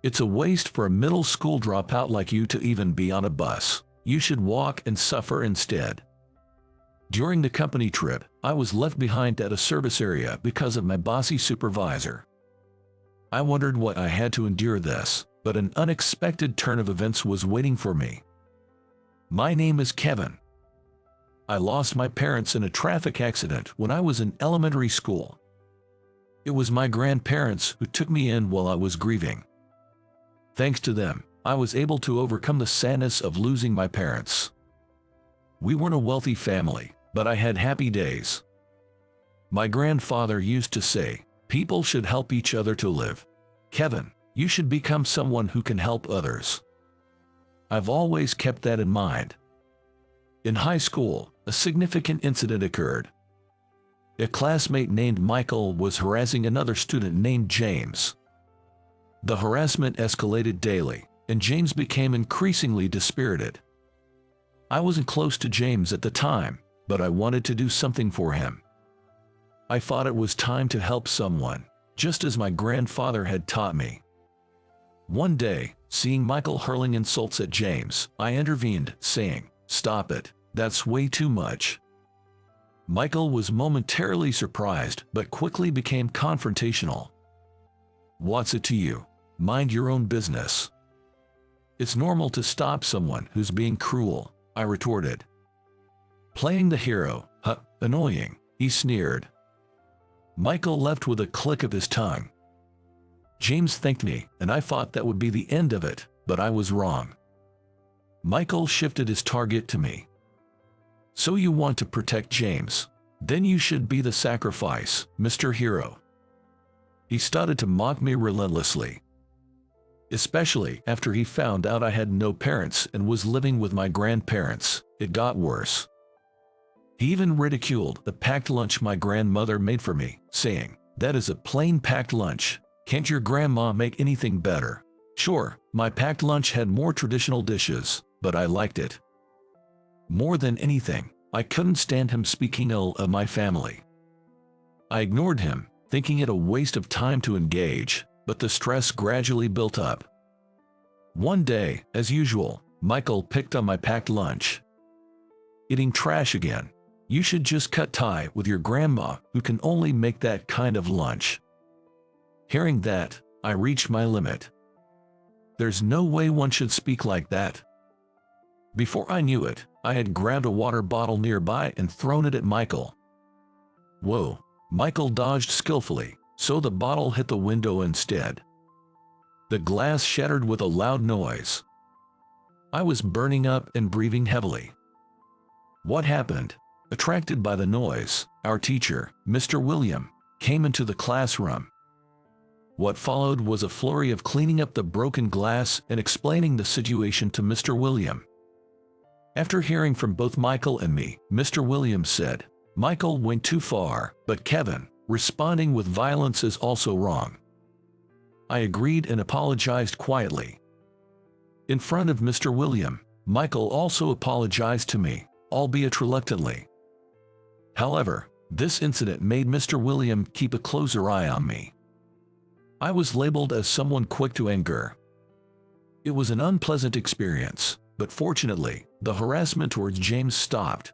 It's a waste for a middle school dropout like you to even be on a bus. You should walk and suffer instead. During the company trip, I was left behind at a service area because of my bossy supervisor. I wondered what I had to endure this, but an unexpected turn of events was waiting for me. My name is Kevin. I lost my parents in a traffic accident when I was in elementary school. It was my grandparents who took me in while I was grieving. Thanks to them, I was able to overcome the sadness of losing my parents. We weren't a wealthy family, but I had happy days. My grandfather used to say, "People should help each other to live. Kevin, you should become someone who can help others." I've always kept that in mind. In high school, a significant incident occurred. A classmate named Michael was harassing another student named James. The harassment escalated daily, and James became increasingly dispirited. I wasn't close to James at the time, but I wanted to do something for him. I thought it was time to help someone, just as my grandfather had taught me. One day, seeing Michael hurling insults at James, I intervened, saying, "Stop it, that's way too much." Michael was momentarily surprised, but quickly became confrontational. "What's it to you? Mind your own business." "It's normal to stop someone who's being cruel," I retorted. Playing the hero, annoying, he sneered. Michael left with a click of his tongue. James thanked me, and I thought that would be the end of it, but I was wrong. Michael shifted his target to me. "So you want to protect James? Then you should be the sacrifice, Mr. Hero." He started to mock me relentlessly. Especially after he found out I had no parents and was living with my grandparents, it got worse. He even ridiculed the packed lunch my grandmother made for me, saying, "That is a plain packed lunch. Can't your grandma make anything better?" Sure, my packed lunch had more traditional dishes, but I liked it. More than anything, I couldn't stand him speaking ill of my family. I ignored him, thinking it a waste of time to engage, but the stress gradually built up. One day, as usual, Michael picked on my packed lunch. "Eating trash again. You should just cut tie with your grandma who can only make that kind of lunch." Hearing that, I reached my limit. There's no way one should speak like that. Before I knew it, I had grabbed a water bottle nearby and thrown it at Michael. Whoa, Michael dodged skillfully, so the bottle hit the window instead. The glass shattered with a loud noise. I was burning up and breathing heavily. What happened? Attracted by the noise, our teacher, Mr. William, came into the classroom. What followed was a flurry of cleaning up the broken glass and explaining the situation to Mr. William. After hearing from both Michael and me, Mr. Williams said, "Michael went too far, but Kevin, responding with violence is also wrong." I agreed and apologized quietly. In front of Mr. William, Michael also apologized to me, albeit reluctantly. However, this incident made Mr. William keep a closer eye on me. I was labeled as someone quick to anger. It was an unpleasant experience, but fortunately, the harassment towards James stopped.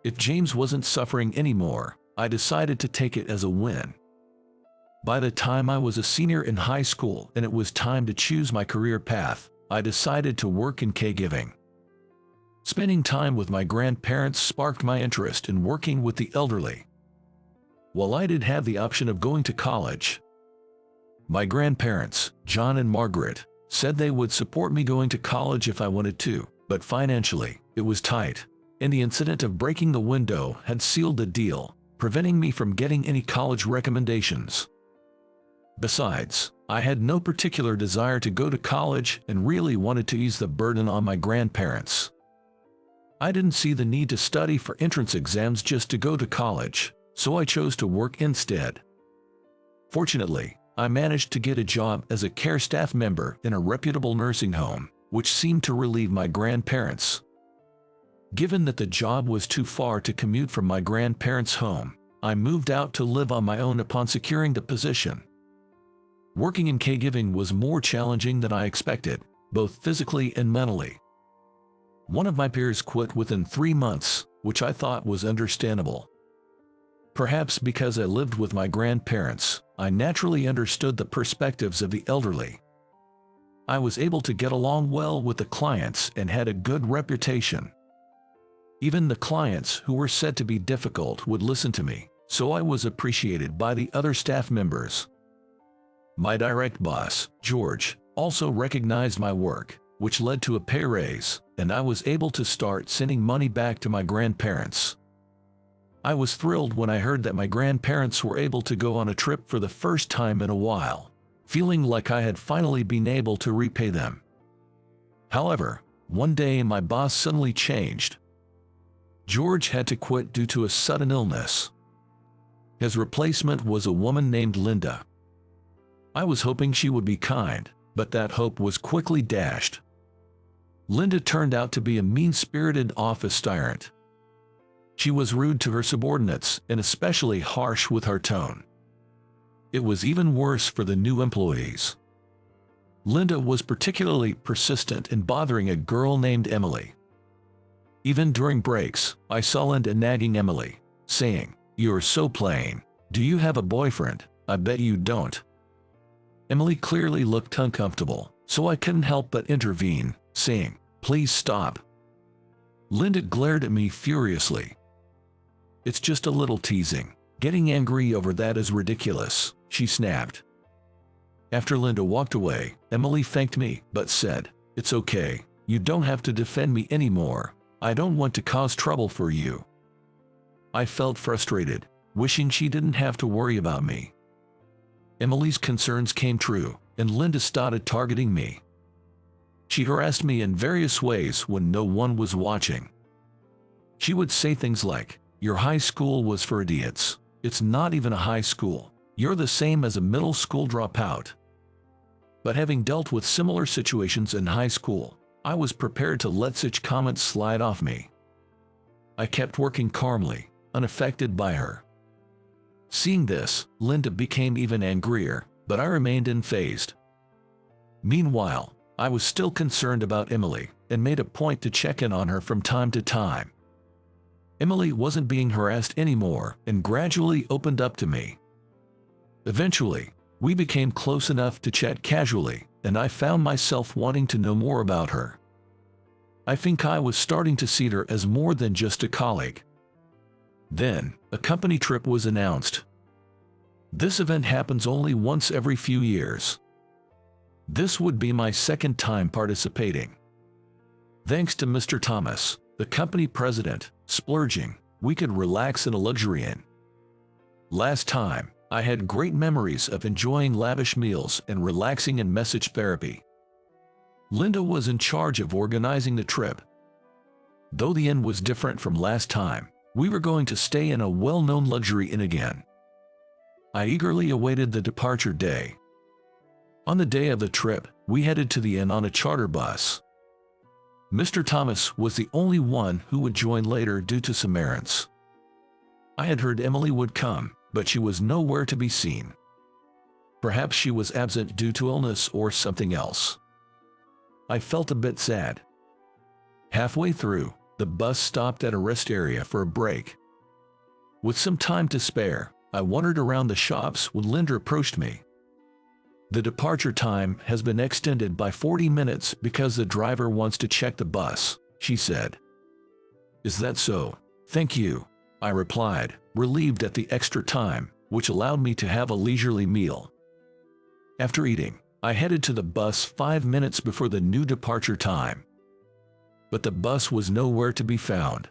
If James wasn't suffering anymore, I decided to take it as a win. By the time I was a senior in high school and it was time to choose my career path, I decided to work in caregiving. Spending time with my grandparents sparked my interest in working with the elderly. While I did have the option of going to college, my grandparents, John and Margaret, said they would support me going to college if I wanted to, but financially, it was tight, and the incident of breaking the window had sealed the deal, preventing me from getting any college recommendations. Besides, I had no particular desire to go to college and really wanted to ease the burden on my grandparents. I didn't see the need to study for entrance exams just to go to college, so I chose to work instead. Fortunately, I managed to get a job as a care staff member in a reputable nursing home, which seemed to relieve my grandparents. Given that the job was too far to commute from my grandparents' home, I moved out to live on my own upon securing the position. Working in caregiving was more challenging than I expected, both physically and mentally. One of my peers quit within 3 months, which I thought was understandable. Perhaps because I lived with my grandparents, I naturally understood the perspectives of the elderly. I was able to get along well with the clients and had a good reputation. Even the clients who were said to be difficult would listen to me, so I was appreciated by the other staff members. My direct boss, George, also recognized my work, which led to a pay raise, and I was able to start sending money back to my grandparents. I was thrilled when I heard that my grandparents were able to go on a trip for the first time in a while, feeling like I had finally been able to repay them. However, one day my boss suddenly changed. George had to quit due to a sudden illness. His replacement was a woman named Linda. I was hoping she would be kind, but that hope was quickly dashed. Linda turned out to be a mean-spirited office tyrant. She was rude to her subordinates and especially harsh with her tone. It was even worse for the new employees. Linda was particularly persistent in bothering a girl named Emily. Even during breaks, I saw Linda nagging Emily, saying, "You're so plain. Do you have a boyfriend? I bet you don't." Emily clearly looked uncomfortable, so I couldn't help but intervene, saying, "Please stop." Linda glared at me furiously. "It's just a little teasing. Getting angry over that is ridiculous," she snapped. After Linda walked away, Emily thanked me, but said, "It's okay. You don't have to defend me anymore. I don't want to cause trouble for you." I felt frustrated, wishing she didn't have to worry about me. Emily's concerns came true, and Linda started targeting me. She harassed me in various ways when no one was watching. She would say things like, "Your high school was for idiots. It's not even a high school. You're the same as a middle school dropout." But having dealt with similar situations in high school, I was prepared to let such comments slide off me. I kept working calmly, unaffected by her. Seeing this, Linda became even angrier, but I remained unfazed. Meanwhile, I was still concerned about Emily and made a point to check in on her from time to time. Emily wasn't being harassed anymore and gradually opened up to me. Eventually, we became close enough to chat casually, and I found myself wanting to know more about her. I think I was starting to see her as more than just a colleague. Then, a company trip was announced. This event happens only once every few years. This would be my second time participating. Thanks to Mr. Thomas, the company president, splurging, we could relax in a luxury inn. Last time, I had great memories of enjoying lavish meals and relaxing in message therapy. Linda was in charge of organizing the trip. Though the inn was different from last time, we were going to stay in a well-known luxury inn again. I eagerly awaited the departure day. On the day of the trip, we headed to the inn on a charter bus. Mr. Thomas was the only one who would join later due to some errands. I had heard Emily would come, but she was nowhere to be seen. Perhaps she was absent due to illness or something else. I felt a bit sad. Halfway through, the bus stopped at a rest area for a break. With some time to spare, I wandered around the shops when Linda approached me. "The departure time has been extended by 40 minutes because the driver wants to check the bus," she said. "Is that so? Thank you," I replied, relieved at the extra time, which allowed me to have a leisurely meal. After eating, I headed to the bus 5 minutes before the new departure time. But the bus was nowhere to be found.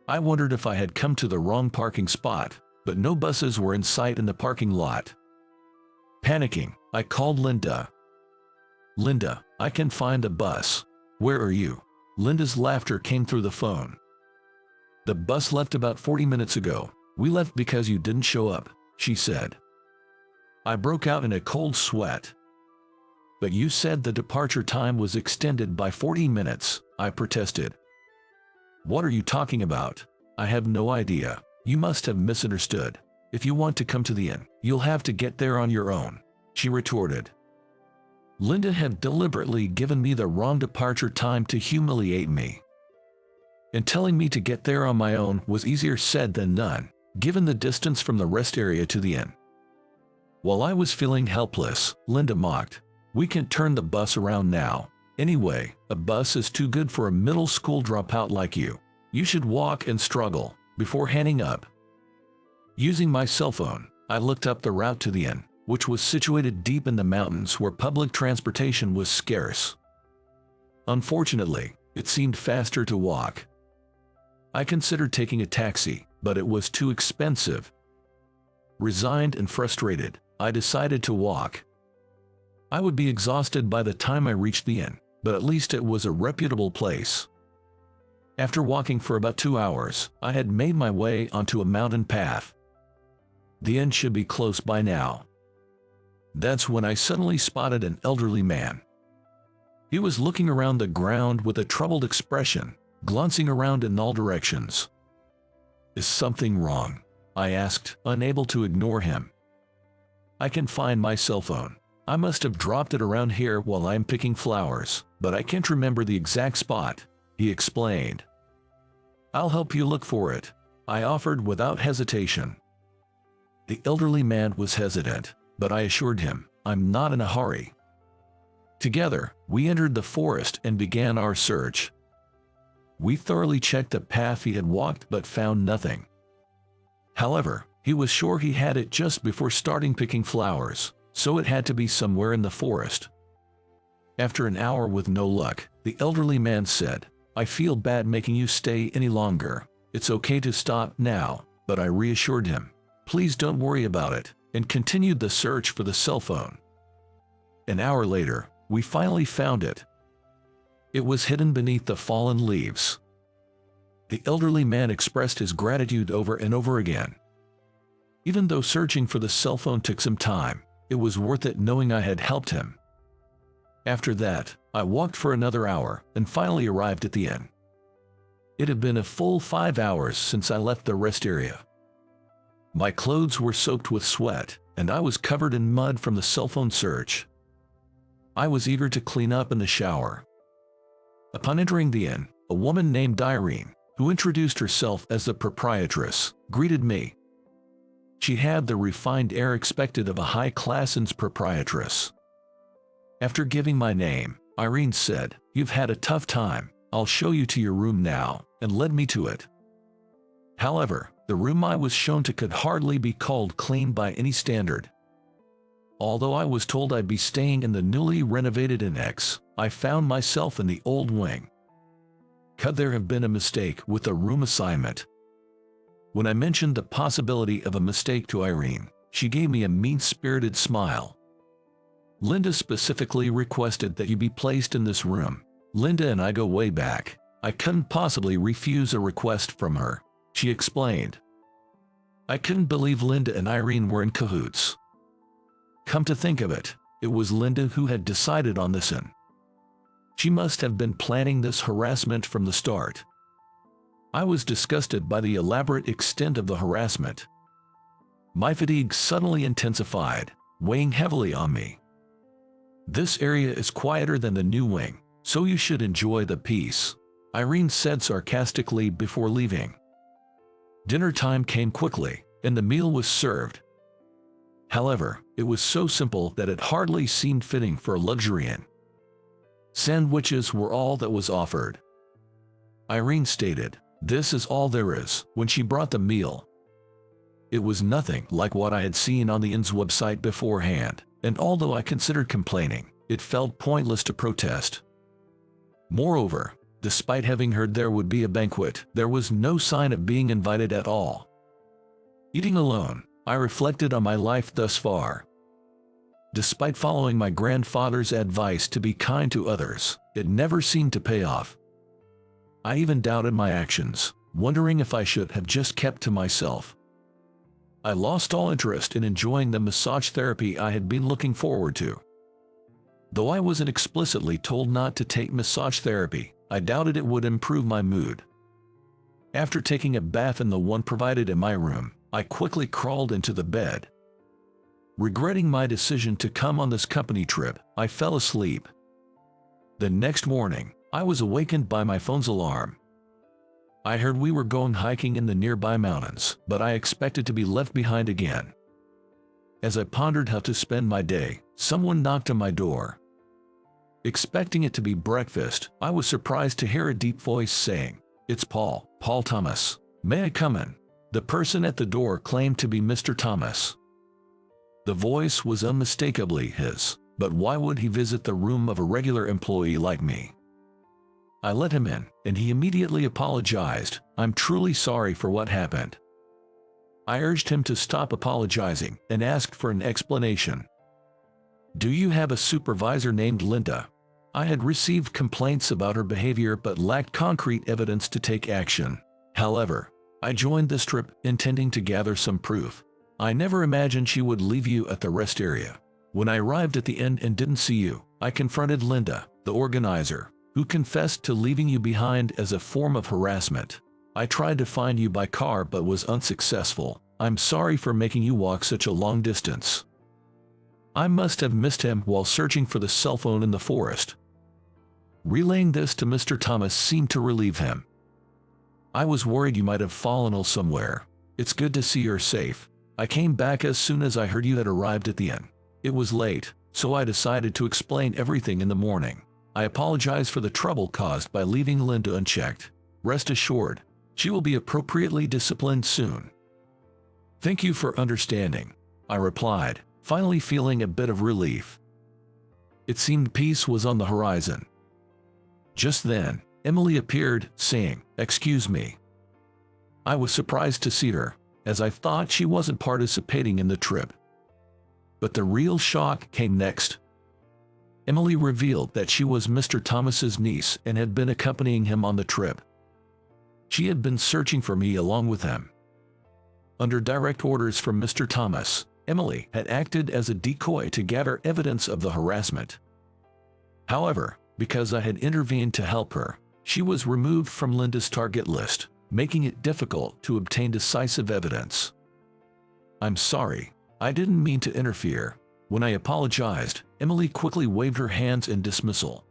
I wondered if I had come to the wrong parking spot, but no buses were in sight in the parking lot. Panicking, I called Linda. "Linda, I can find a bus. Where are you?" Linda's laughter came through the phone. "The bus left about 40 minutes ago. We left because you didn't show up," she said. I broke out in a cold sweat. "But you said the departure time was extended by 40 minutes, I protested. "What are you talking about? I have no idea. You must have misunderstood. If you want to come to the inn, you'll have to get there on your own." she retorted. Linda had deliberately given me the wrong departure time to humiliate me. And telling me to get there on my own was easier said than done, given the distance from the rest area to the inn. While I was feeling helpless, Linda mocked, "We can turn the bus around now. Anyway, a bus is too good for a middle school dropout like you. You should walk and struggle," before hanging up. Using my cell phone, I looked up the route to the inn, which was situated deep in the mountains where public transportation was scarce. Unfortunately, it seemed faster to walk. I considered taking a taxi, but it was too expensive. Resigned and frustrated, I decided to walk. I would be exhausted by the time I reached the inn, but at least it was a reputable place. After walking for about 2 hours, I had made my way onto a mountain path. The inn should be close by now. That's when I suddenly spotted an elderly man. He was looking around the ground with a troubled expression, glancing around in all directions. "Is something wrong?" I asked, unable to ignore him. "I can find my cell phone. I must have dropped it around here while I'm picking flowers, but I can't remember the exact spot," he explained. "I'll help you look for it," I offered without hesitation. The elderly man was hesitant, but I assured him, "I'm not in a hurry." Together, we entered the forest and began our search. We thoroughly checked the path he had walked but found nothing. However, he was sure he had it just before starting picking flowers, so it had to be somewhere in the forest. After an hour with no luck, the elderly man said, "I feel bad making you stay any longer. It's okay to stop now," but I reassured him, "Please don't worry about it," and continued the search for the cell phone. An hour later, we finally found it. It was hidden beneath the fallen leaves. The elderly man expressed his gratitude over and over again. Even though searching for the cell phone took some time, it was worth it knowing I had helped him. After that, I walked for another hour and finally arrived at the inn. It had been a full 5 hours since I left the rest area. My clothes were soaked with sweat, and I was covered in mud from the cell phone search. I was eager to clean up in the shower. Upon entering the inn, a woman named Irene, who introduced herself as the proprietress, greeted me. She had the refined air expected of a high-class inn's proprietress. After giving my name, Irene said, "You've had a tough time. I'll show you to your room now," and led me to it. However, the room I was shown to could hardly be called clean by any standard. Although I was told I'd be staying in the newly renovated annex, I found myself in the old wing. Could there have been a mistake with the room assignment? When I mentioned the possibility of a mistake to Irene, she gave me a mean-spirited smile. "Linda specifically requested that you be placed in this room. Linda and I go way back. I couldn't possibly refuse a request from her," she explained. I couldn't believe Linda and Irene were in cahoots. Come to think of it, it was Linda who had decided on this inn. She must have been planning this harassment from the start. I was disgusted by the elaborate extent of the harassment. My fatigue suddenly intensified, weighing heavily on me. "This area is quieter than the new wing, so you should enjoy the peace," Irene said sarcastically before leaving. Dinner time came quickly, and the meal was served. However, it was so simple that it hardly seemed fitting for a luxury inn. Sandwiches were all that was offered. Irene stated, "This is all there is," when she brought the meal. It was nothing like what I had seen on the inn's website beforehand, and although I considered complaining, it felt pointless to protest. Moreover, despite having heard there would be a banquet, there was no sign of being invited at all. Eating alone, I reflected on my life thus far. Despite following my grandfather's advice to be kind to others, it never seemed to pay off. I even doubted my actions, wondering if I should have just kept to myself. I lost all interest in enjoying the massage therapy I had been looking forward to. Though I wasn't explicitly told not to take massage therapy, I doubted it would improve my mood. After taking a bath in the one provided in my room, I quickly crawled into the bed. Regretting my decision to come on this company trip, I fell asleep. The next morning, I was awakened by my phone's alarm. I heard we were going hiking in the nearby mountains, but I expected to be left behind again. As I pondered how to spend my day, someone knocked on my door. Expecting it to be breakfast, I was surprised to hear a deep voice saying, "It's Paul Thomas. May I come in?" The person at the door claimed to be Mr. Thomas. The voice was unmistakably his, but why would he visit the room of a regular employee like me? I let him in, and he immediately apologized. "I'm truly sorry for what happened." I urged him to stop apologizing and asked for an explanation. "Do you have a supervisor named Linda?" I had received complaints about her behavior but lacked concrete evidence to take action. However, I joined this trip intending to gather some proof. I never imagined she would leave you at the rest area. When I arrived at the inn and didn't see you, I confronted Linda, the organizer, who confessed to leaving you behind as a form of harassment. I tried to find you by car but was unsuccessful. I'm sorry for making you walk such a long distance. I must have missed him while searching for the cell phone in the forest. Relaying this to Mr. Thomas seemed to relieve him. I was worried you might have fallen ill somewhere. It's good to see you're safe. I came back as soon as I heard you had arrived at the inn. It was late, so I decided to explain everything in the morning. I apologize for the trouble caused by leaving Linda unchecked. Rest assured, she will be appropriately disciplined soon. Thank you for understanding, I replied, finally feeling a bit of relief. It seemed peace was on the horizon. Just then, Emily appeared, saying, "Excuse me." I was surprised to see her, as I thought she wasn't participating in the trip. But the real shock came next. Emily revealed that she was Mr. Thomas's niece and had been accompanying him on the trip. She had been searching for me along with him. Under direct orders from Mr. Thomas, Emily had acted as a decoy to gather evidence of the harassment. However, because I had intervened to help her, she was removed from Linda's target list, making it difficult to obtain decisive evidence. "I'm sorry, I didn't mean to interfere." When I apologized, Emily quickly waved her hands in dismissal.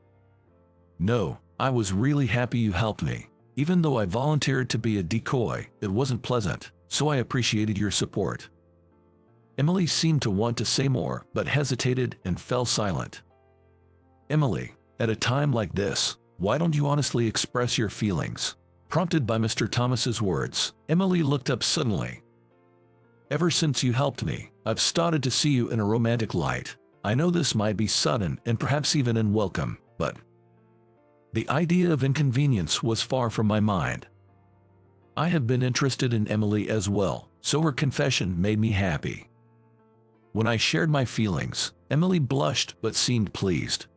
"No, I was really happy you helped me. Even though I volunteered to be a decoy, it wasn't pleasant, so I appreciated your support." Emily seemed to want to say more, but hesitated and fell silent. "Emily, at a time like this, why don't you honestly express your feelings?" Prompted by Mr. Thomas's words, Emily looked up suddenly. "Ever since you helped me, I've started to see you in a romantic light. I know this might be sudden and perhaps even unwelcome, but..." The idea of inconvenience was far from my mind. I have been interested in Emily as well, so her confession made me happy. When I shared my feelings, Emily blushed but seemed pleased.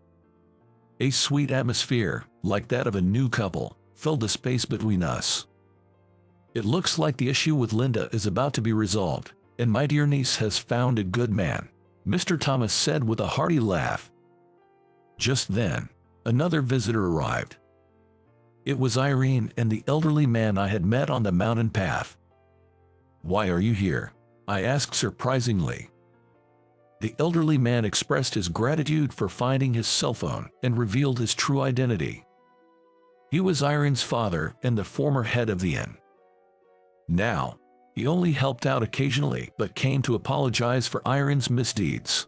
A sweet atmosphere, like that of a new couple, filled the space between us. "It looks like the issue with Linda is about to be resolved, and my dear niece has found a good man," Mr. Thomas said with a hearty laugh. Just then, another visitor arrived. It was Irene and the elderly man I had met on the mountain path. "Why are you here?" I asked surprisingly. The elderly man expressed his gratitude for finding his cell phone and revealed his true identity. He was Irene's father and the former head of the inn. Now, he only helped out occasionally but came to apologize for Irene's misdeeds.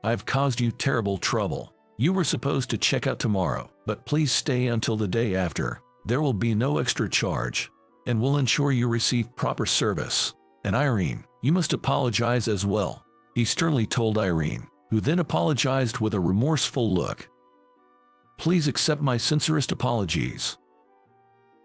"I've caused you terrible trouble. You were supposed to check out tomorrow, but please stay until the day after. There will be no extra charge, and we'll ensure you receive proper service. And Irene, you must apologize as well," he sternly told Irene, who then apologized with a remorseful look. "Please accept my sincerest apologies."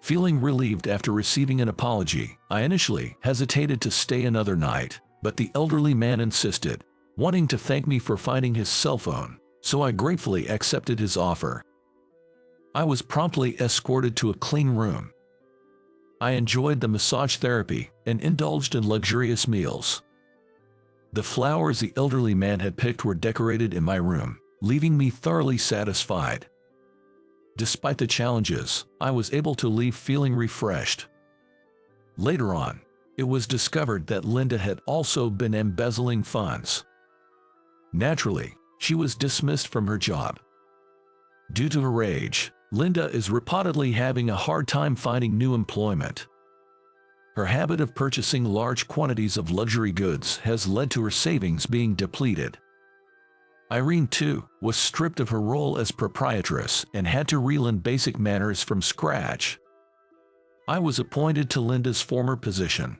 Feeling relieved after receiving an apology, I initially hesitated to stay another night, but the elderly man insisted, wanting to thank me for finding his cell phone, so I gratefully accepted his offer. I was promptly escorted to a clean room. I enjoyed the massage therapy and indulged in luxurious meals. The flowers the elderly man had picked were decorated in my room, leaving me thoroughly satisfied. Despite the challenges, I was able to leave feeling refreshed. Later on, it was discovered that Linda had also been embezzling funds. Naturally, she was dismissed from her job. Due to her age, Linda is reportedly having a hard time finding new employment. Her habit of purchasing large quantities of luxury goods has led to her savings being depleted. Irene, too, was stripped of her role as proprietress and had to relearn basic manners from scratch. I was appointed to Linda's former position.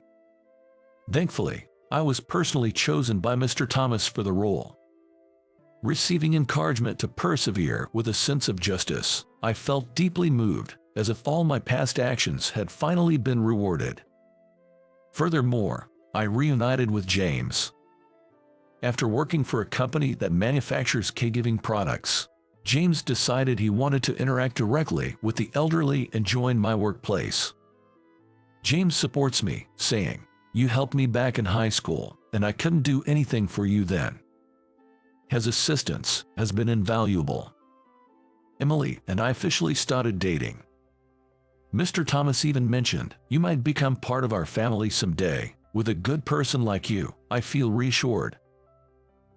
Thankfully, I was personally chosen by Mr. Thomas for the role. Receiving encouragement to persevere with a sense of justice, I felt deeply moved, as if all my past actions had finally been rewarded. Furthermore, I reunited with James. After working for a company that manufactures caregiving products, James decided he wanted to interact directly with the elderly and join my workplace. James supports me, saying, "You helped me back in high school, and I couldn't do anything for you then." His assistance has been invaluable. Emily and I officially started dating. Mr. Thomas even mentioned, "You might become part of our family someday. With a good person like you, I feel reassured."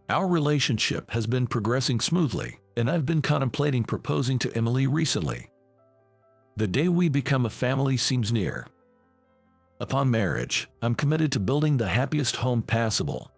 Our relationship has been progressing smoothly, and I've been contemplating proposing to Emily recently. The day we become a family seems near. Upon marriage, I'm committed to building the happiest home possible.